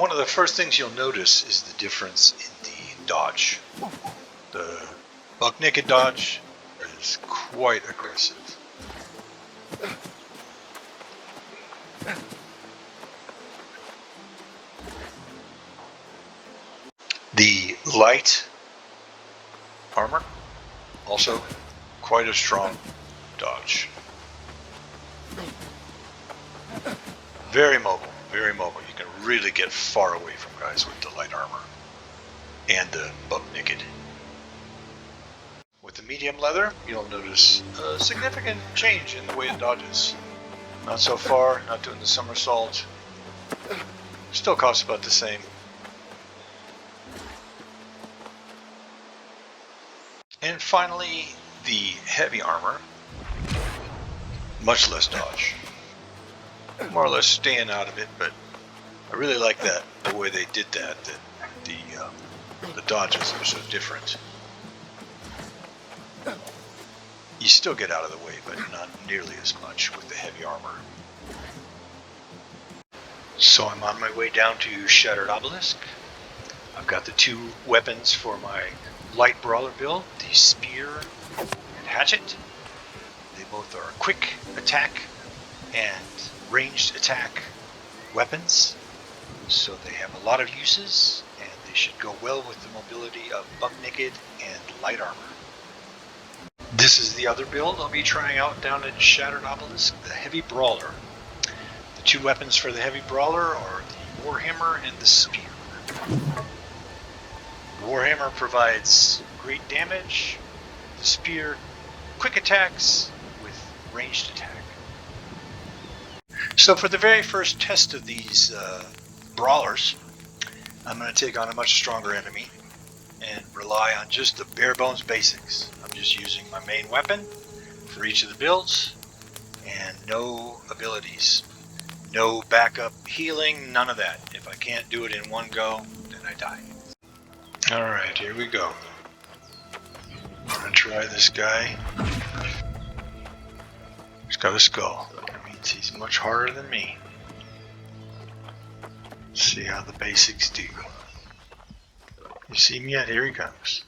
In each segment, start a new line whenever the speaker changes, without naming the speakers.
one of the first things you'll notice is the difference in the dodge. The buck naked dodge is quite aggressive. The light armor, also quite a strong dodge. Very mobile, very mobile. You can really get far away from guys with the light armor and the buck naked. With the medium leather, you'll notice a significant change in the way it dodges. Not so far, not doing the somersault. Still costs about the same. And finally, the heavy armor, much less dodge. More or less staying out of it, but I really like that, the way they did that, the dodges are so different. You still get out of the way, but not nearly as much with the heavy armor. So I'm on my way down to Shattered Obelisk. I've got the two weapons for my light brawler build, the spear and hatchet. They both are quick attack and ranged attack weapons, so they have a lot of uses and they should go well with the mobility of buck naked and light armor. This is the other build I'll be trying out down at Shattered Obelisk, the heavy brawler. The two weapons for the heavy brawler are the warhammer and the spear. The warhammer provides great damage, the spear quick attacks with ranged attack. So for the very first test of these brawlers, I'm going to take on a much stronger enemy and rely on just the bare bones basics. I'm just using my main weapon for each of the builds and no abilities. No backup healing, none of that. If I can't do it in one go, then I die. Alright, here we go. I'm going to try this guy. He's got a skull. That means he's much harder than me. Let's see how the basics do. You see him yet? Here he comes.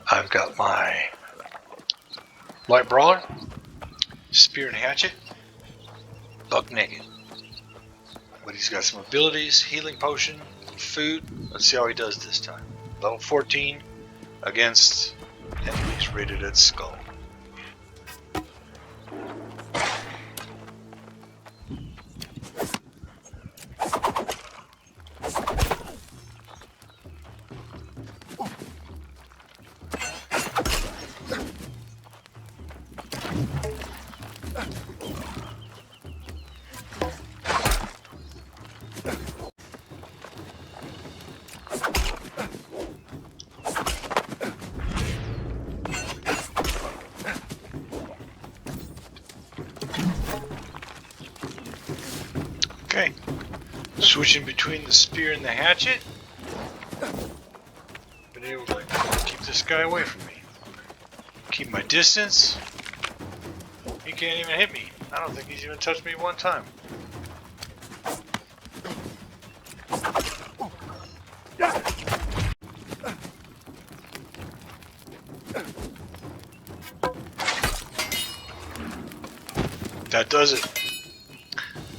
I've got my light brawler, spear and hatchet, buck naked. But he's got some abilities, healing potion, food. Let's see how he does this time. Level 14 against enemies rated at skull. Switching between the spear and the hatchet. Been able to keep this guy away from me. Keep my distance. He can't even hit me. I don't think he's even touched me one time. That does it.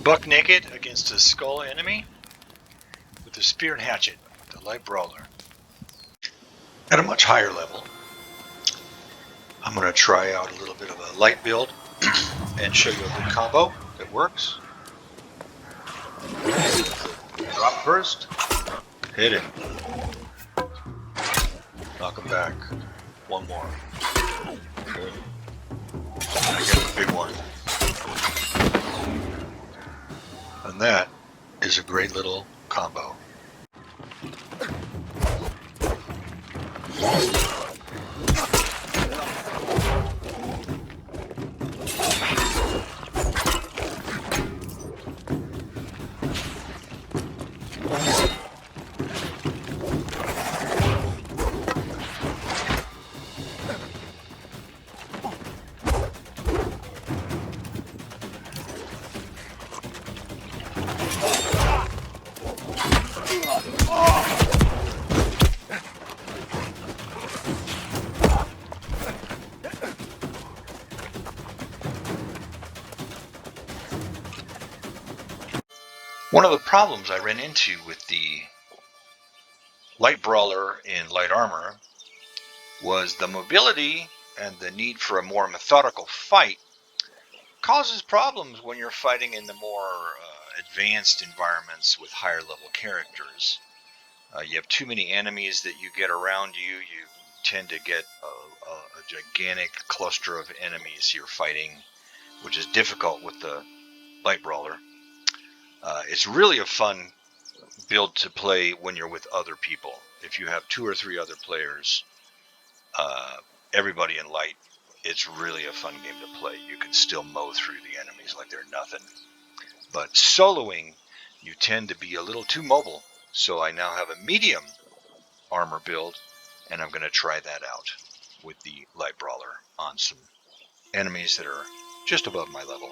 Buck naked against a skull enemy with a spear and hatchet, the light brawler. At a much higher level, I'm going to try out a little bit of a light build and show you a good combo that works. Drop first, hit him, knock him back, one more. Good. I get the big one. And that is a great little combo. One of the problems I ran into with the light brawler in light armor was the mobility and the need for a more methodical fight causes problems when you're fighting in the more advanced environments with higher level characters. You have too many enemies that you get around you. You tend to get a gigantic cluster of enemies you're fighting, which is difficult with the light brawler. It's really a fun build to play when you're with other people. If you have 2 or 3 other players, everybody in light, it's really a fun game to play. You can still mow through the enemies like they're nothing. But soloing, you tend to be a little too mobile. So I now have a medium armor build, and I'm going to try that out with the light brawler on some enemies that are just above my level.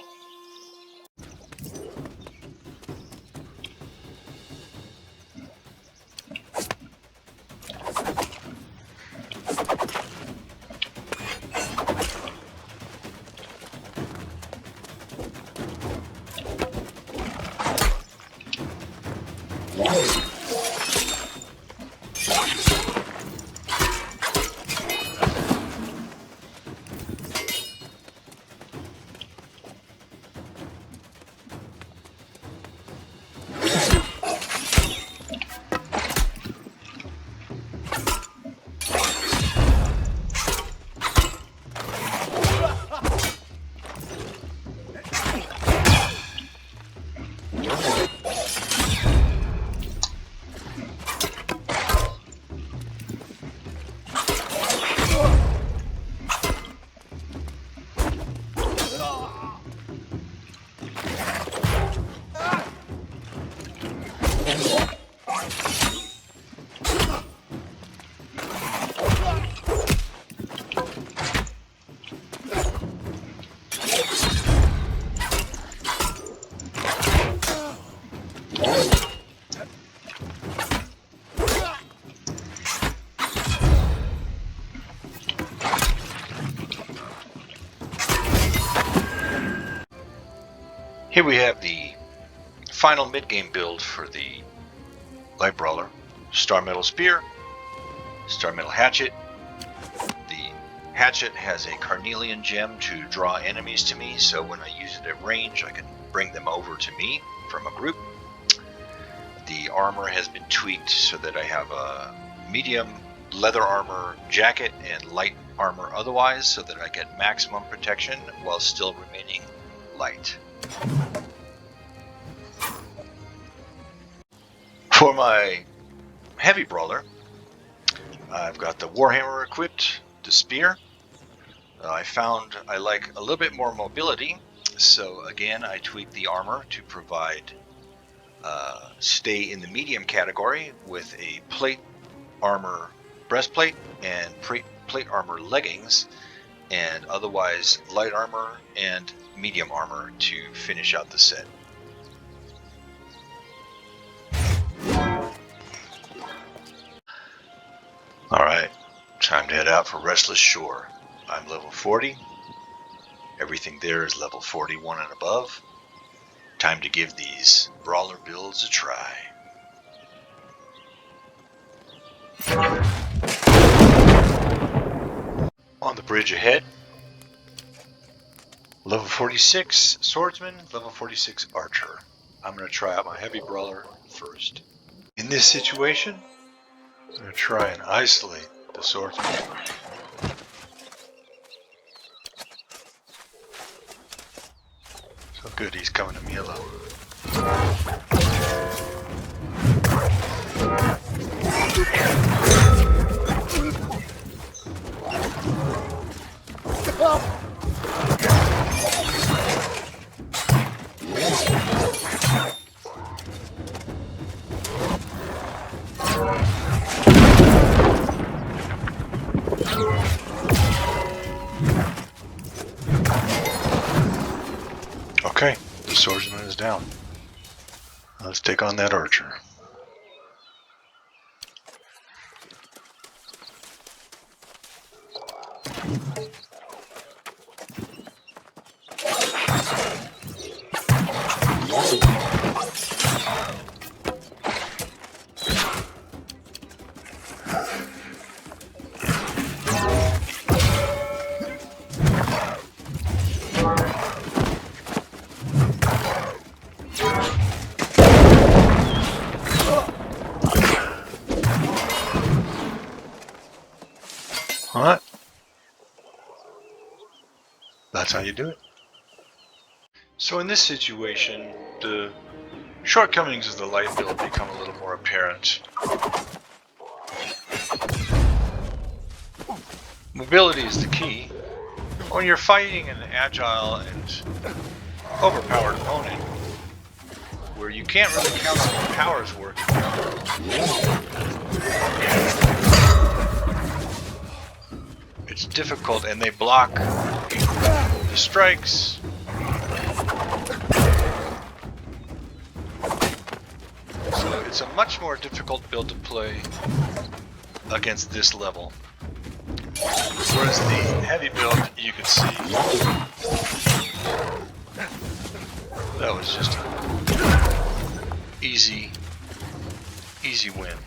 Here we have the final mid-game build for the light brawler. Star Metal Spear, Star Metal Hatchet. The hatchet has a carnelian gem to draw enemies to me, so when I use it at range I can bring them over to me from a group. The armor has been tweaked so that I have a medium leather armor jacket and light armor otherwise, so that I get maximum protection while still remaining light. For my heavy brawler, I've got the Warhammer equipped, the spear. I found I like a little bit more mobility, so again I tweaked the armor to provide stay in the medium category with a plate armor breastplate and plate armor leggings, and otherwise light armor and medium armor to finish out the set. Alright, time to head out for Restless Shore. I'm level 40. Everything there is level 41 and above. Time to give these Brawler builds a try. On the bridge ahead, level 46 Swordsman, level 46 Archer. I'm going to try out my Heavy Brawler first. In this situation, I'm going to try and isolate the Swordsman. So good, he's coming to me alone. Okay, the Swordsman is down. Let's take on that Archer. Alright. That's how you do it. So in this situation, the shortcomings of the light build become a little more apparent. Mobility is the key. When you're fighting an agile and overpowered opponent, where you can't really count on your powers working, it's difficult, and they block the strikes. So it's a much more difficult build to play against this level. Whereas the heavy build, you can see, that was just an easy win.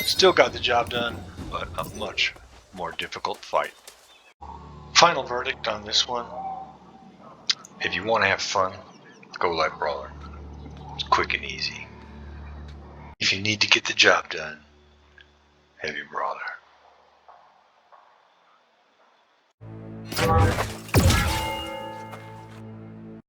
Still got the job done, but a much more difficult fight. Final verdict on this one: if you want to have fun, go Light Brawler. It's quick and easy. If you need to get the job done, Heavy Brawler.